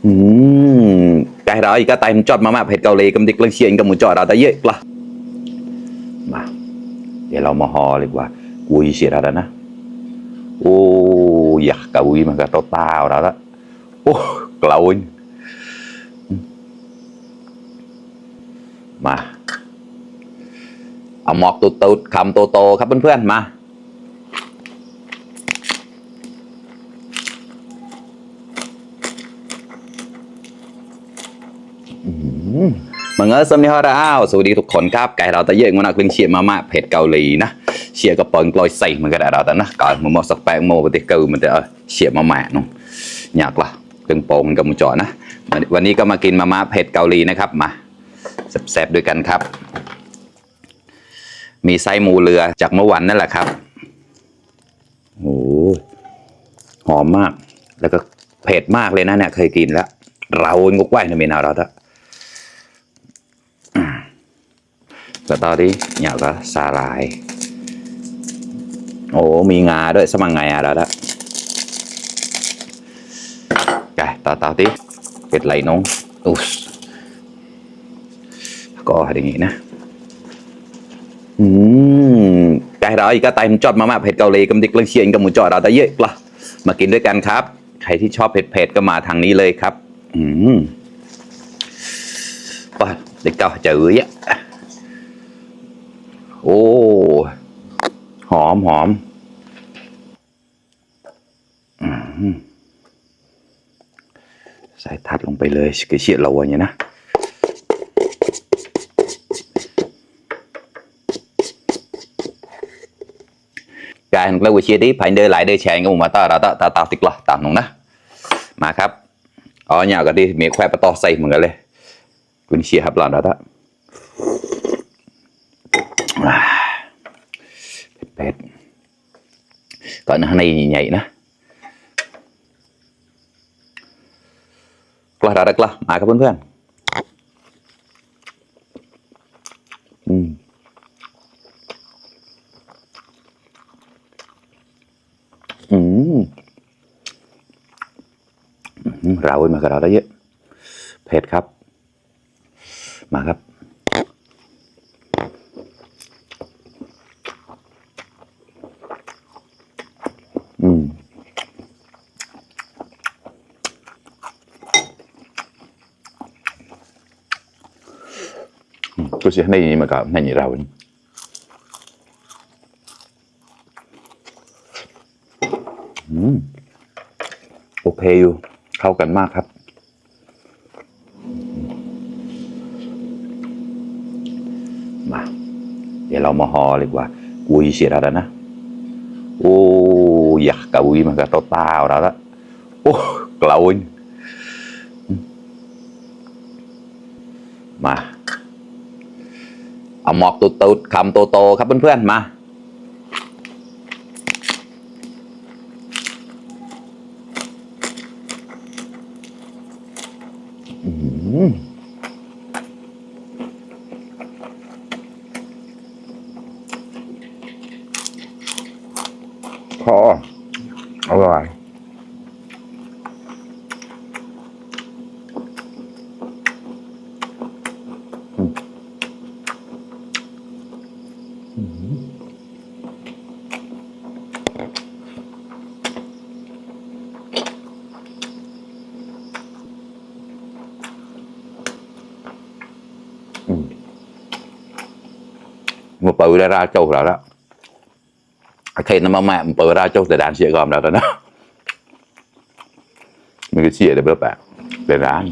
อืcái đó thì các tay mình chọnมาเผ็ดเกาหลีกับเด็กเลี้ยงเชียงกับหมูจอดเราแต่เยอะกละมาเดี๋ยวเรามาห่อเลยว่ากุยเสียแล้วนะโอ้อยากกุยมันก็โตตาวแล้วละโอ้กล่าวมาเอาหมอกตุดๆคำโตๆครับเพื่อนๆมามังเออสมนิฮาราอ้าวสวัสดีทุกคนครับไก่เราแต่เยอะมันนักเลี้ยงเชียร์มาเผ็ดเกาหลีนะเชียร์กับเปิงกลอยใส่มันก็ได้เราแต่นะก่อนมันมาสักแป้งโมปฏิเกอร์มันจะเชียร์มาน้องอยากละตึงโป่งกับมุจอนะวันนี้ก็มากินมาเผ็ดเกาหลีนะครับมาแซ่บๆด้วยกันครับมีไส้หมูเรือจากเมื่อวันนั่นแหละครับโอ้หอมมากแล้วก็เผ็ดมากเลยนะเนี่ยเคยกินแล้วเรางกไว้ในเมนูเราแล้วก็ตอนนี้เนี่ยก็สาหร่ายโอ้มีงาด้วยสมังไงอะแล้วไก่ต่อที่เป็ดไหลน้องอุ๊สก็อย่างนี้นะcái đó thì các tay mình chọnมาเผ็ดเกาหลีกับเด็กเลี้ยงเชียงกับหมูจอดเราแต่เยอะกละมากินด้วยกันครับใครที่ชอบเผ็ดก็มาทางนี้เลยครับว่าเด็กเก่าเจอเยอะโอ้หอมใส่ทัดลงไปเลยกระเชียดเราอย่างนี้นะการเล่าวิชีที่ผ่านเดินหลายเดินแชร์กับหมูมาต่อเราต่อติดหรอตามน้องนะมาครับอ๋อเนี่ยก็ดีมีแควปต่อใส่เหมือนกันเลยคุณเชียร์ครับหลานเราเป็ดก่อนข้างในใหญ่ๆนะกล้าได้กล้ามาครับเพื่อนเรามากับเราได้เยอะเผ็ดครับมาครับก็เสียในนี้มากับในนี้เราโอเคอยู่เข้ากันมากครับมาเดี๋ยวเรามาห่อเลยว่ากุยเสียแล้วนะโอ้อยากกุยมันก็โตตาวแล้วละโอ้กล่าวมาเอาหมอกตุดๆคำโตๆครับเพื่อนๆมาพออร่อยมาเปิดได้ราโจ้แล้วใครน้ำมาเปิดราโจ้แต่ด่านเชียร์ก่อนแล้วนะมันก็เชียร์ได้เบอร์แปดแต่ร้าน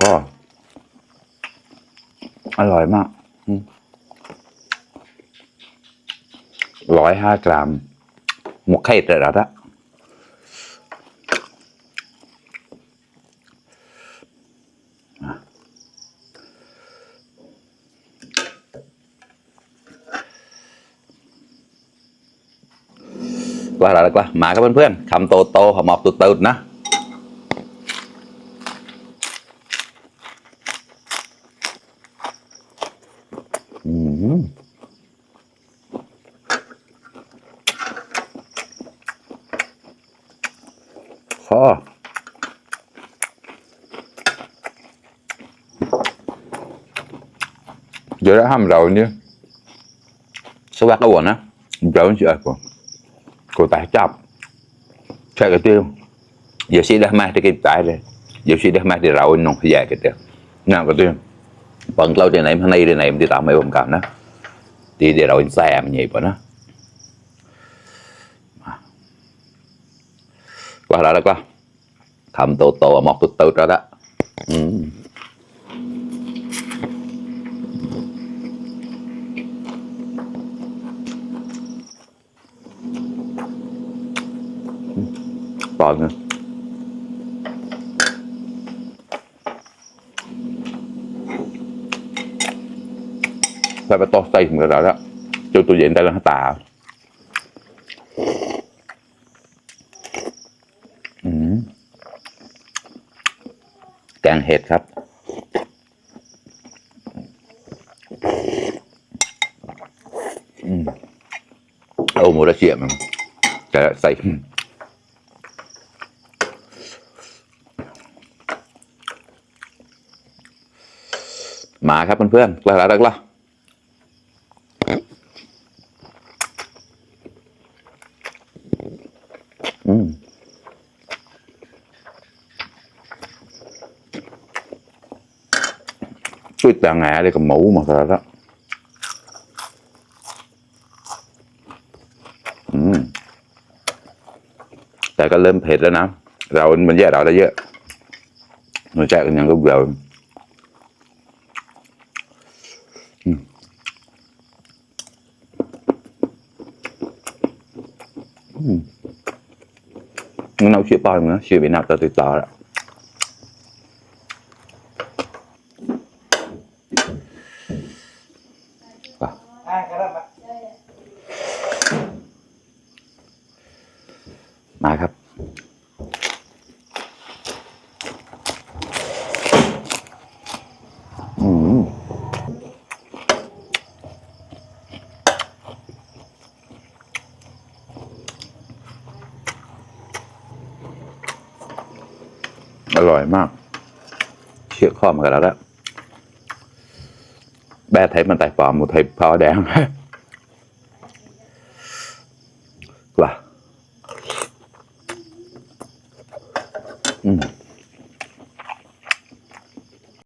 ก็อร่อยมาก105 กรัมหมกไข่แต่ละกล้าแล้วกล้ามาครับเพื่อนๆคำโตหอมตุดๆนะ khó giờ đã hầm rồi nhé số bác ổn á rồi chị ơi cô tài chập chạy cái tiêu giờ sĩ đã mang cái tài rồi giờ sĩ đã mang thì rau nông dài cái tiêu nào cái tiêu phần lâu trên này hôm nay trên này thì tao mấy bông cam đó thì để rồi xe mình nhịp vào nó qua đó qua thầm tổ tổ một từ ra đó còn nữa phải to tay người đó cho tôi diện đây là tà càngเห็ดครับเอาหมูระเจียมจะใส่มาครับเพื่อนๆแล้วช่วยต่างหาเลยกับหมูมาแล้วแต่ก็เริ่มเผ็ดแล้วนะเรามันแย่เราได้เยอะรสชาติกันยังก็เบื่อnó nấu chưa bao nữa chưa bị nào từ to rồiมาครับอร่อยมากเชี่ยข้อมากันแล้วแบ่ไทยมันไต่ปอมหมูไทยพอแดงกว่า